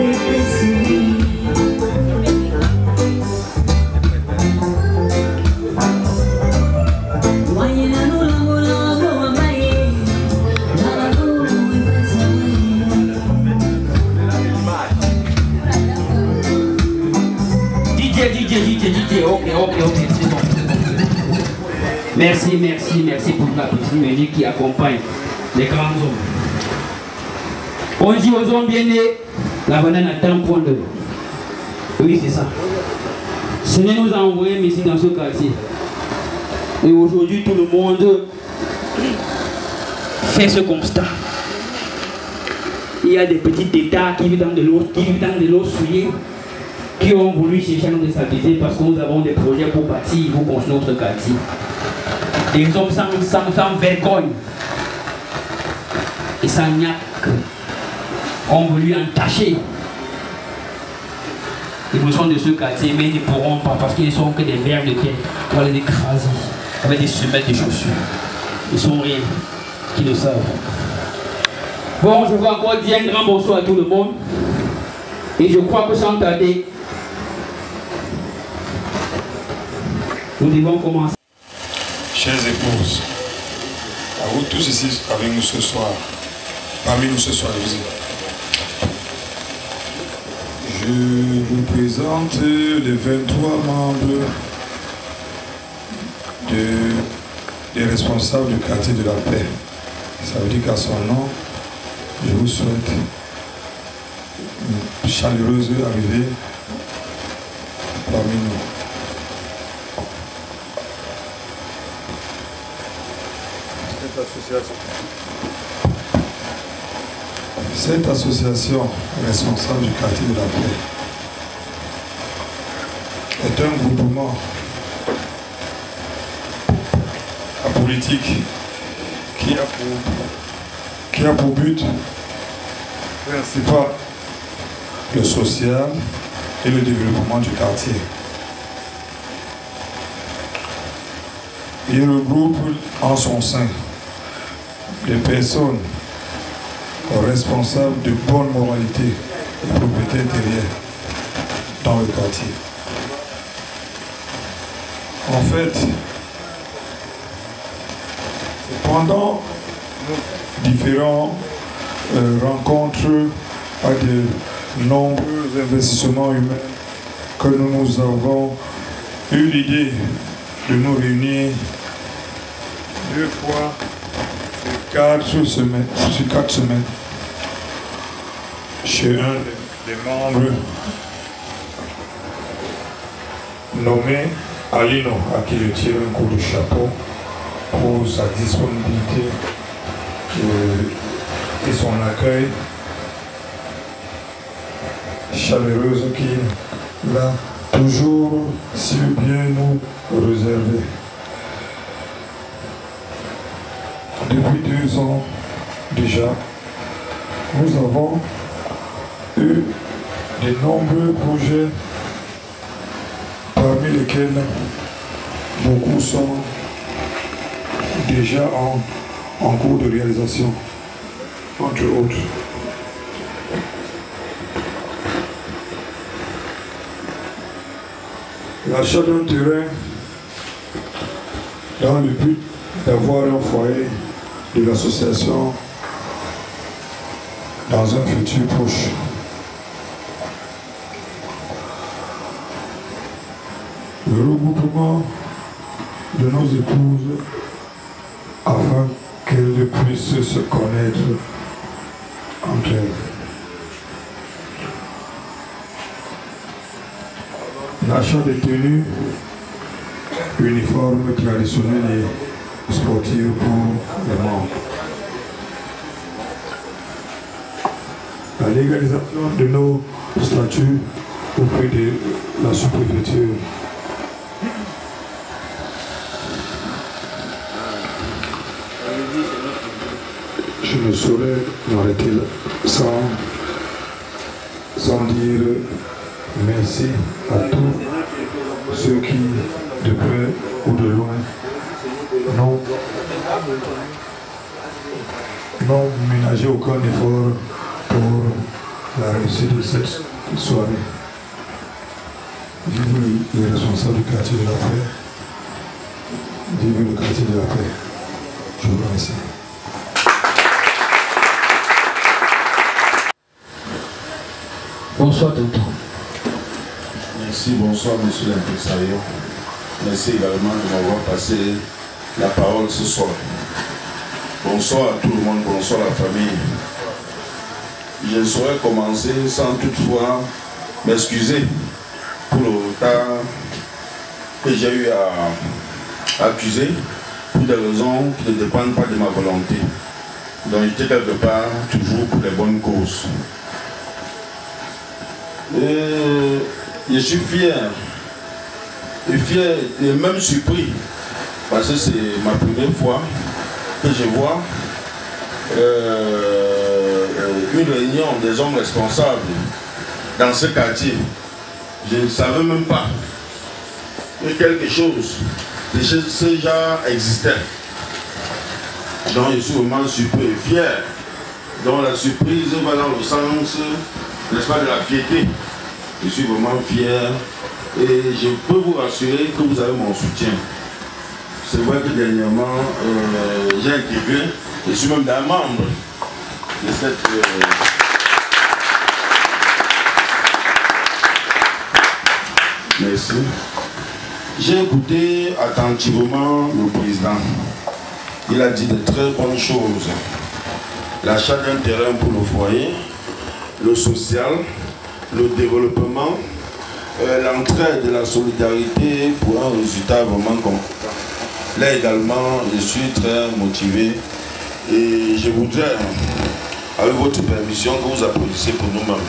Ok, c'est bon. Merci pour la petite musique qui accompagne les grands hommes. On dit aux hommes bien nés, la banane attend point de. Oui, c'est ça. Ce n'est nous a envoyé ici dans ce quartier. Et aujourd'hui, tout le monde fait ce constat. Il y a des petits États qui vivent dans de l'eau souillée, qui ont voulu chercher à nous déstabiliser parce que nous avons des projets pour bâtir, pour construire notre quartier. Des hommes sans vergogne et sans niaque ont voulu entacher les besoins de ce quartier, mais ils ne pourront pas parce qu'ils ne sont que des vers de terre. On va les écraser avec des semelles de chaussures. Ils sont rien, qui le savent. Bon, je veux encore dire un grand bonsoir à tout le monde. Et je crois que sans tarder, nous devons commencer. Chères épouses, à vous tous ici avec nous ce soir, parmi nous ce soir, je vous présente les 23 membres des responsables du quartier de la paix. Ça veut dire qu'à son nom, je vous souhaite une chaleureuse arrivée parmi nous. Cette association responsable du quartier de la paix est un groupement politique qui a pour but principal le social et le développement du quartier. Il regroupe en son sein des personnes responsables de bonne moralité et propriété intérieure dans le quartier. En fait, pendant différentes rencontres à de nombreux investissements humains que nous avons eu l'idée de nous réunir 2 fois sur 4 semaines chez un des membres nommé Alino, à qui je tire un coup de chapeau pour sa disponibilité et son accueil chaleureuse qu'il a toujours si bien nous réservé. Depuis 2 ans déjà, nous avons eu de nombreux projets, parmi lesquels beaucoup sont déjà en cours de réalisation, entre autres. L'achat d'un terrain dans le but d'avoir un foyer de l'association dans un futur proche. Le regroupement de nos épouses afin qu'elles puissent se connaître entre elles. L'achat des tenues, uniformes traditionnels et sportifs pour les membres. La légalisation de nos statuts auprès de la sous-préfecture. Je ne saurais m'arrêter là sans dire merci à tous ceux qui, de près ou de loin, n'ont ménagé aucun effort pour la réussite de cette soirée. Vive les responsables du quartier de la paix. Vive le quartier de la paix. Je vous remercie. Bonsoir, tonton. Merci, bonsoir, monsieur l'impresario. Merci également de m'avoir passé la parole ce soir. Bonsoir à tout le monde, bonsoir à la famille. Je ne saurais commencer sans toutefois m'excuser pour le retard que j'ai eu à accuser pour des raisons qui ne dépendent pas de ma volonté. Donc j'étais quelque part toujours pour les bonnes causes. Et je suis fier et même surpris parce que c'est ma première fois que je vois une réunion des hommes responsables dans ce quartier. Je ne savais même pas que quelque chose de ce genre existait. Donc je suis vraiment surpris et fier. Donc la surprise va dans le sens, n'est-ce pas, de la fierté. Je suis vraiment fier et je peux vous rassurer que vous avez mon soutien. C'est vrai que dernièrement, j'ai intégré, je suis même un membre de cette... Merci. J'ai écouté attentivement le président. Il a dit de très bonnes choses. L'achat d'un terrain pour le foyer, le social, le développement, l'entraide et la solidarité pour un résultat vraiment compétent. Là également, je suis très motivé et je voudrais, avec votre permission, que vous applaudissiez pour nous-mêmes.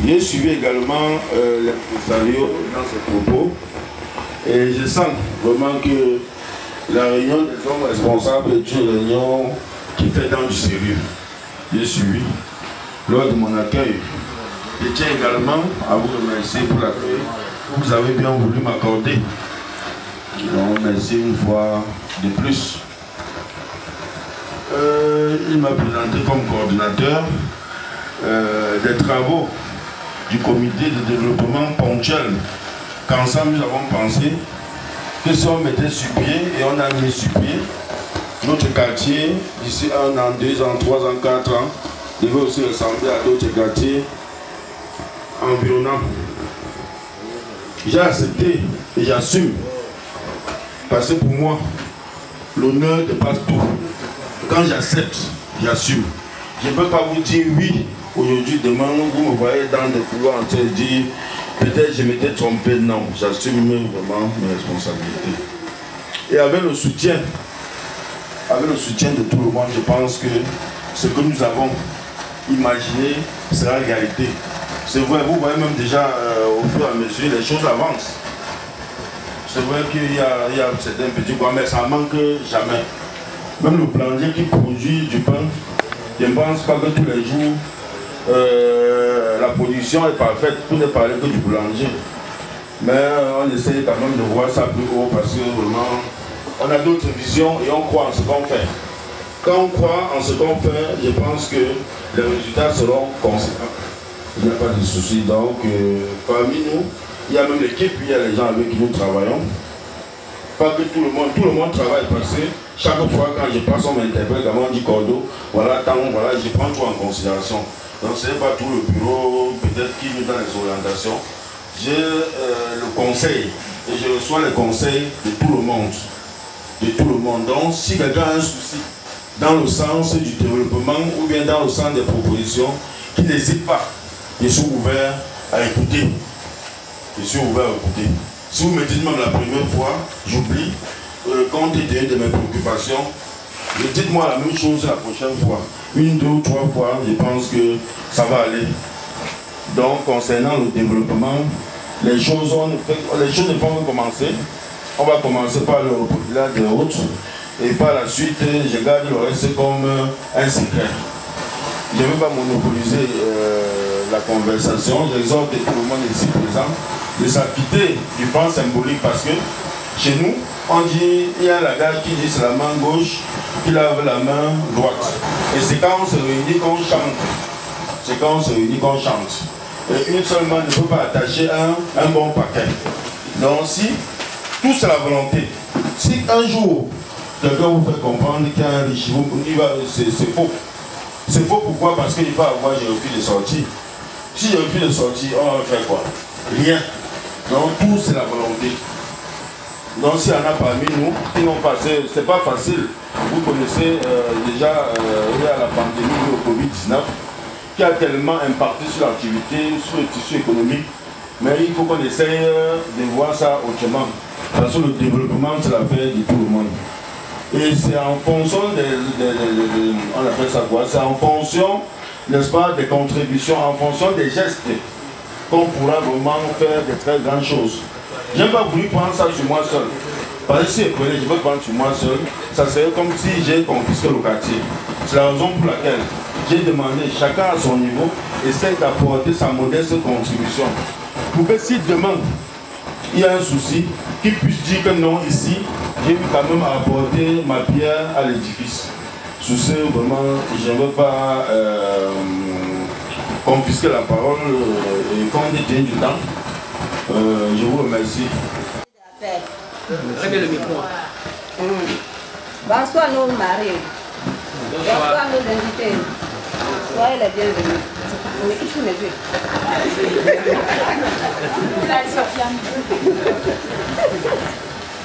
J'ai suivi également l'impresario dans ses propos et je sens vraiment que la réunion des hommes responsables est une réunion qui fait dans du sérieux. J'ai suivi. Lors de mon accueil, je tiens également à vous remercier pour l'accueil que vous avez bien voulu m'accorder. Donc merci une fois de plus. Il m'a présenté comme coordinateur des travaux du comité de développement ponctuel qu'ensemble nous avons pensé que si on mettait sur pied et on a mis sur pied notre quartier d'ici 1 an, 2 ans, 3 ans, 4 ans devait aussi ressembler à d'autres quartiers environnants. J'ai accepté et j'assume parce que pour moi l'honneur dépasse tout. Quand j'accepte, j'assume. Je ne peux pas vous dire oui aujourd'hui, demain, vous me voyez dans des couloirs en train de dire peut-être je m'étais trompé. Non, j'assume vraiment mes responsabilités. Et avec le soutien de tout le monde, je pense que ce que nous avons imaginé sera réalité. C'est vrai, vous voyez même déjà au fur et à mesure, les choses avancent. C'est vrai qu'il y a certains petits points, mais ça manque jamais. Même le boulanger qui produit du pain, je ne pense pas que tous les jours la production est parfaite pour ne parler que du boulanger. Mais on essaie quand même de voir ça plus haut parce que vraiment on a d'autres visions et on croit en ce qu'on fait. Quand on croit en ce qu'on fait, je pense que les résultats seront conséquents. Il n'y a pas de souci. Donc parmi nous, il y a même l'équipe, il y a les gens avec qui nous travaillons. Pas que tout le monde travaille parce que chaque fois quand je passe, on m'interpelle, on dit Cordo, voilà, voilà, je prends tout en considération. Donc ce n'est pas tout le bureau, peut-être qui nous donne les orientations. J'ai le conseil et je reçois les conseils de tout le monde. De tout le monde. Donc si quelqu'un a un souci dans le sens du développement ou bien dans le sens des propositions, qu'il n'hésite pas. Je suis ouvert à écouter. Je suis ouvert à écouter. Si vous me dites même la première fois, j'oublie, compte tenu de mes préoccupations, dites-moi la même chose la prochaine fois. 1, 2 ou 3 fois, je pense que ça va aller. Donc, concernant le développement, les choses ne vont pas commencer. On va commencer par le populaire des routes et par la suite, je garde le reste comme un secret. Je ne veux pas monopoliser la conversation. J'exhorte tout le monde ici présent de s'acquitter du franc symbolique parce que chez nous, on dit, il y a la gage qui dit c'est la main gauche, qui lave la main droite. Et c'est quand on se réunit qu'on chante. C'est quand on se réunit qu'on chante. Et une seule main ne peut pas attacher un bon paquet. Donc si, tout c'est la volonté. Si un jour, quelqu'un vous fait comprendre qu'il y a un riche, c'est faux. C'est faux pourquoi? Parce qu'il peut avoir j'ai refus de sortir. Si j'ai refus de sortir, on va faire quoi? Rien. Donc tout c'est la volonté. Donc s'il y en a parmi nous qui n'ont pas, c'est pas facile. Vous connaissez déjà il y a la pandémie du Covid-19 qui a tellement impacté sur l'activité, sur le tissu économique. Mais il faut qu'on essaye de voir ça autrement. Parce que le développement c'est l'affaire de tout le monde. Et c'est en fonction on appelle ça quoi? C'est en fonction, n'est-ce pas, des contributions, en fonction des gestes qu'on pourra vraiment faire de très grandes choses. Je n'ai pas voulu prendre ça sur moi seul. Parce que si je veux prendre sur moi seul, ça serait comme si j'ai confisqué le quartier. C'est la raison pour laquelle j'ai demandé, chacun à son niveau, essaye d'apporter sa modeste contribution. Pour que si demain, il y a un souci, qu'il puisse dire que non, ici, j'ai eu quand même à apporter ma pierre à l'édifice. Sur ce, vraiment, je ne veux pas confisquer la parole et qu'on détienne du temps. Je vous remercie. Réglez le micro. Bonsoir nos maris. Bonsoir nos invités. Soyez les bienvenus. On est ici les yeux.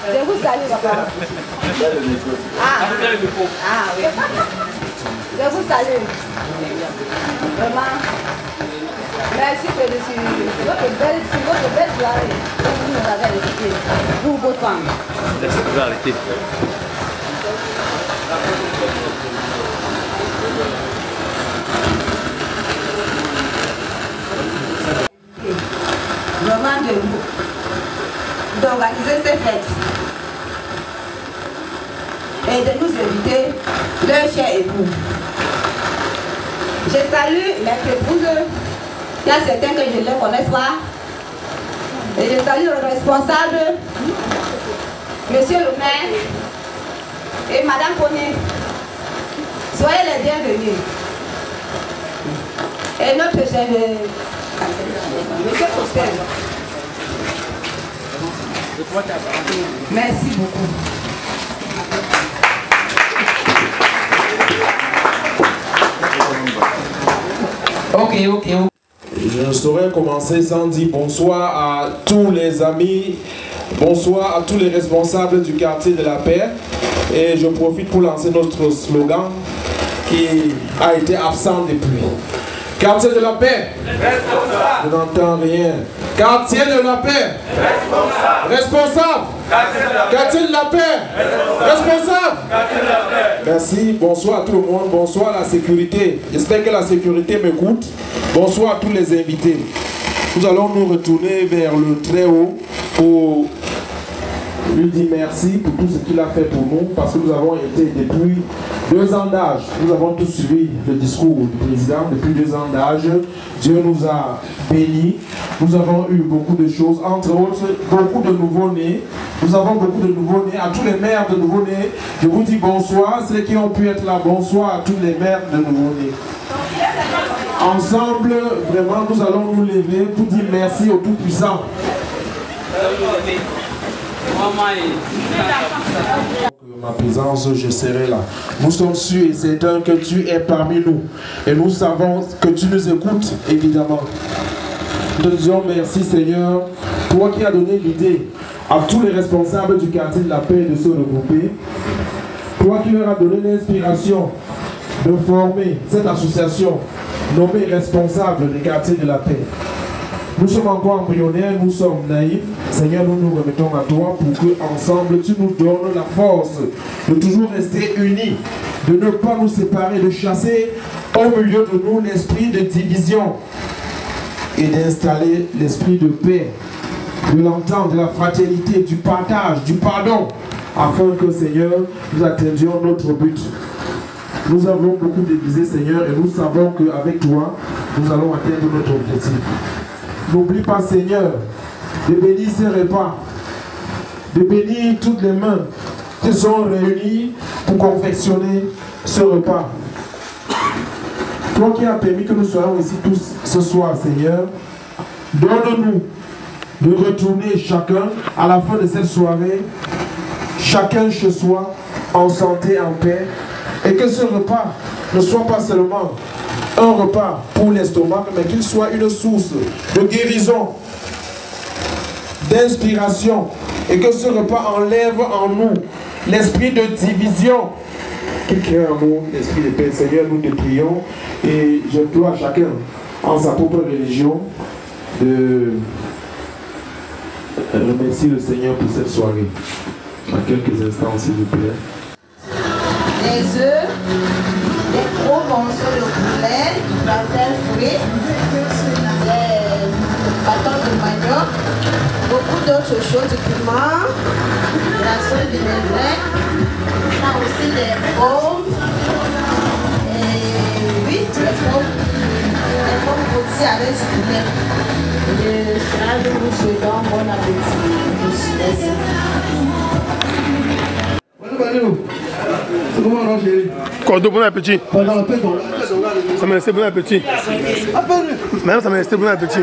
Je vous salue, papa. Ah oui. Je vous salue. Vraiment. Merci pour votre belle soirée que vous nous avez invité pour vos femmes. Laissez-vous arrêter. Vraiment de vous d'organiser ces fêtes et de nous inviter leurs chers époux. Je salue mes épouses. Il y a certains que je ne les connais pas. Et je salue le responsable, monsieur le maire et madame Pony. Soyez les bienvenus. Et notre chef, monsieur Coster. Merci beaucoup. Ok. Je ne saurais commencer sans dire bonsoir à tous les amis, bonsoir à tous les responsables du quartier de la paix. Et je profite pour lancer notre slogan qui a été absent depuis. Quartier de la paix. Responsable. Je n'entends rien. Quartier de la paix. Responsable. Responsable. Quartier de la paix. Responsable. Quartier de la paix. Merci. Bonsoir à tout le monde. Bonsoir à la sécurité. J'espère que la sécurité m'écoute. Bonsoir à tous les invités. Nous allons nous retourner vers le très haut pour lui dire merci pour tout ce qu'il a fait pour nous, parce que nous avons été depuis 2 ans d'âge. Nous avons tous suivi le discours du président depuis 2 ans d'âge. Dieu nous a bénis. Nous avons eu beaucoup de choses, entre autres, beaucoup de nouveaux-nés. Nous avons beaucoup de nouveaux-nés. À tous les mères de nouveaux-nés, je vous dis bonsoir. Ceux qui ont pu être là, bonsoir à toutes les mères de nouveaux-nés. Ensemble, vraiment, nous allons nous lever pour dire merci au Tout-Puissant. Ma présence, je serai là. Nous sommes sûrs et certains que tu es parmi nous. Et nous savons que tu nous écoutes, évidemment. Nous te disons merci, Seigneur, toi qui as donné l'idée à tous les responsables du quartier de la paix de se regrouper. Toi qui leur as donné l'inspiration de former cette association nommée responsable des quartiers de la paix. Nous sommes encore embryonnaires, nous sommes naïfs. Seigneur, nous nous remettons à toi pour que ensemble tu nous donnes la force de toujours rester unis, de ne pas nous séparer, de chasser au milieu de nous l'esprit de division et d'installer l'esprit de paix, de l'entente, de la fraternité, du partage, du pardon, afin que, Seigneur, nous atteignions notre but. Nous avons beaucoup déguisé, Seigneur, et nous savons qu'avec toi, nous allons atteindre notre objectif. N'oublie pas, Seigneur, de bénir ces repas de bénir toutes les mains qui sont réunies pour confectionner ce repas. Toi qui as permis que nous soyons ici tous ce soir, Seigneur, donne-nous de retourner chacun à la fin de cette soirée, chacun chez soi, en santé, en paix, et que ce repas ne soit pas seulement un repas pour l'estomac, mais qu'il soit une source de guérison, d'inspiration, et que ce repas enlève en nous l'esprit de division qui crée en nous l'esprit de paix. Seigneur, nous te prions et je dois à chacun en sa propre religion de remercier le Seigneur pour cette soirée. À quelques instants, s'il vous plaît. Les œufs, les gros morceaux de poulet, certains fruits, les bâtons de manioc, beaucoup d'autres choses, du piment, de la sauce vinaigrette, on a aussi des pommes, et oui, les pommes rôties avec du poulet. Et cela nous souhaitons bon appétit. Merci. C'est comment, non, chérie? Cordeau, bon appétit. Pendant la paix, ça m'a laissé bon appétit. Même ça m'a laissé bon appétit.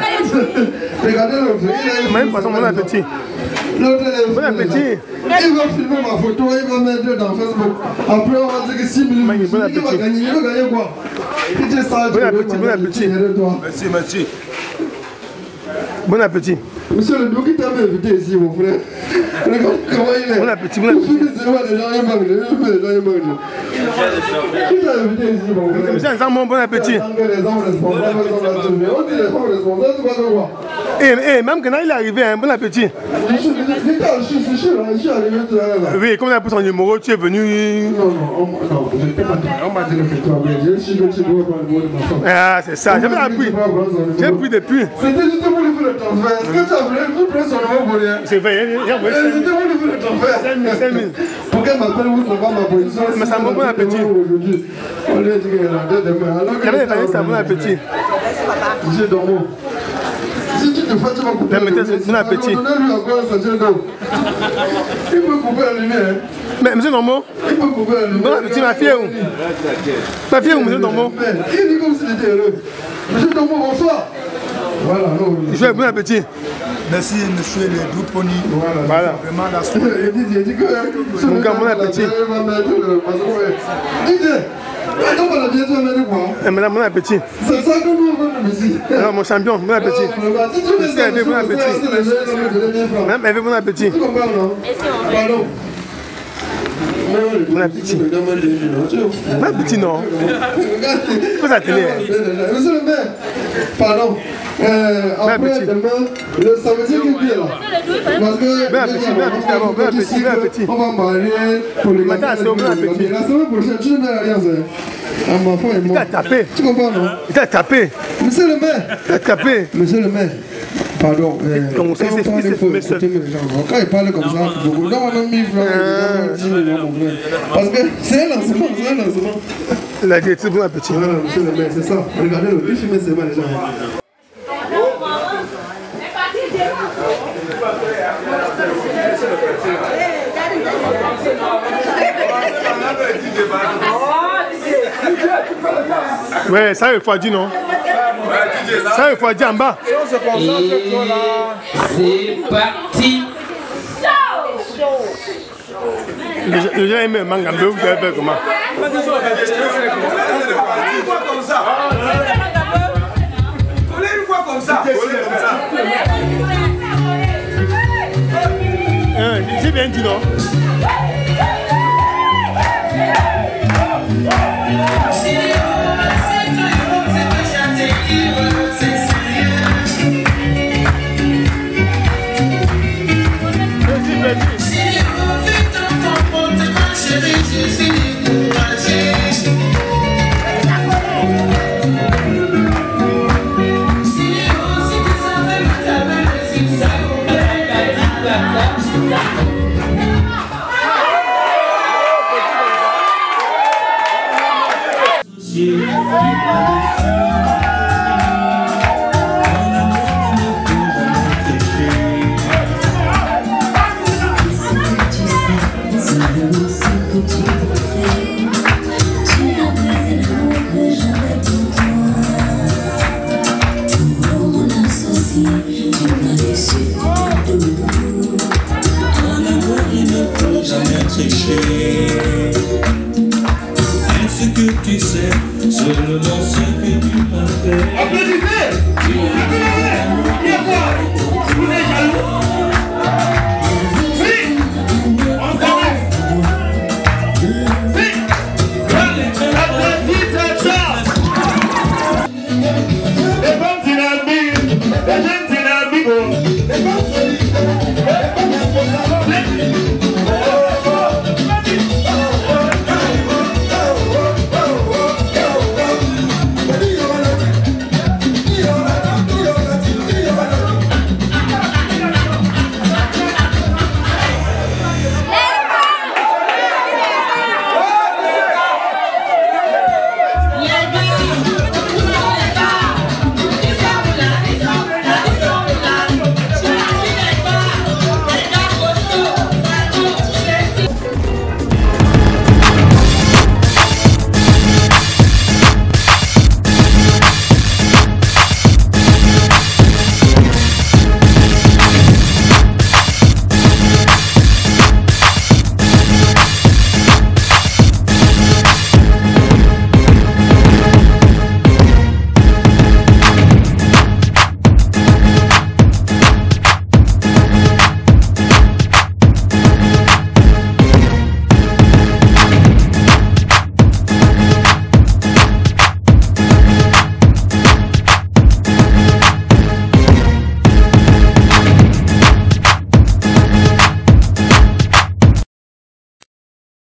Regardez-le. Même façon, bon appétit. Bon appétit. Il va filmer ma photo, il va mettre dans Facebook. Après, on va dire que 6 millions. Il va gagner. Il va gagner quoi? Bon appétit, bon appétit. Merci, merci. Bon appétit. Monsieur le doc, qui t'a invité ici, mon frère? Regarde comment il est. Bon appétit, bon appétit. Les gens, ils mangent. Qui t'a invité ici, mon frère? Monsieur Nzambo, bon appétit. Les hommes responsables sont là-dessus. On dit les femmes responsables, c'est pas de quoi. Eh, même quand il est arrivé, hein, bon appétit. Je suis arrivé tout à l'heure. Oui, comme il a pris son numéro, tu es venu. Non, je ne peux pas dire. On m'a dit que c'est toi, mais je suis que tu dois prendre le mot de ma femme. Ah, c'est ça, j'avais appris. J'ai pris depuis. C'était juste pour lui faire le transfert. Est-ce que tu as pris son numéro pour rien? C'est vrai, il y a c'était pour lui faire le transfert. 5 000. Pour qu'elle m'appelle, vous ne savez pas ma position. Mais ça m'a bon appétit. On lui a dit qu'elle a deux demain. J'avais parlé ça, bon appétit. J'ai dormi. Si tu te fais, tu vas couper la lumière. Bon appétit. Donnez-lui encore un sachet d'eau. Il peut couper la lumière. Mais monsieur Normo, il peut couper la lumière. Bon appétit, ma fille est où? Ma fille est où, monsieur Normo? Il dit comme s'il était heureux. Monsieur Normo, bonsoir. Voilà, non. Je fais bon appétit. Merci, monsieur le Douponi. Voilà. Vraiment la soirée. Il dit que. Mon gars, bon appétit. Donc on a bientôt amené quoi? Madame, bon appétit. C'est ça que nous venons ici. Alors, mon champion, bon appétit. Merci, elle fait bon appétit. Madame, elle fait bon appétit. Tu comprends, non? Pardon. Bon appétit. Bon appétit, non? Vous à télé. Monsieur le maire, pardon. Après demain, ça veut dire qu'il vient là. Parce que bon appétit, bon appétit. On va marier pour les matin, c'est bon appétit. La semaine prochaine, tu ne mets rien. Ma femme et moi. Il t'a tapé. Tu comprends, non? Il t'a tapé. Monsieur le maire. Il t'a tapé. Monsieur le maire. Pardon. Quand il parle comme ça, beaucoup. Non, on a mis parce que c'est un lancement, c'est un lancement. La directive, bon appétit. Voilà, monsieur le maire, c'est ça. Regardez-le, lui filmer ses mains déjà. Ouais, ça il faut dire non. Ça il faut dire en bas. C'est parti. Les gens aiment Mangambe, vous savez faire comment? Une fois comme ça. J'ai bien dit non. Seulement ce que tu m'as fait. Applaudissez.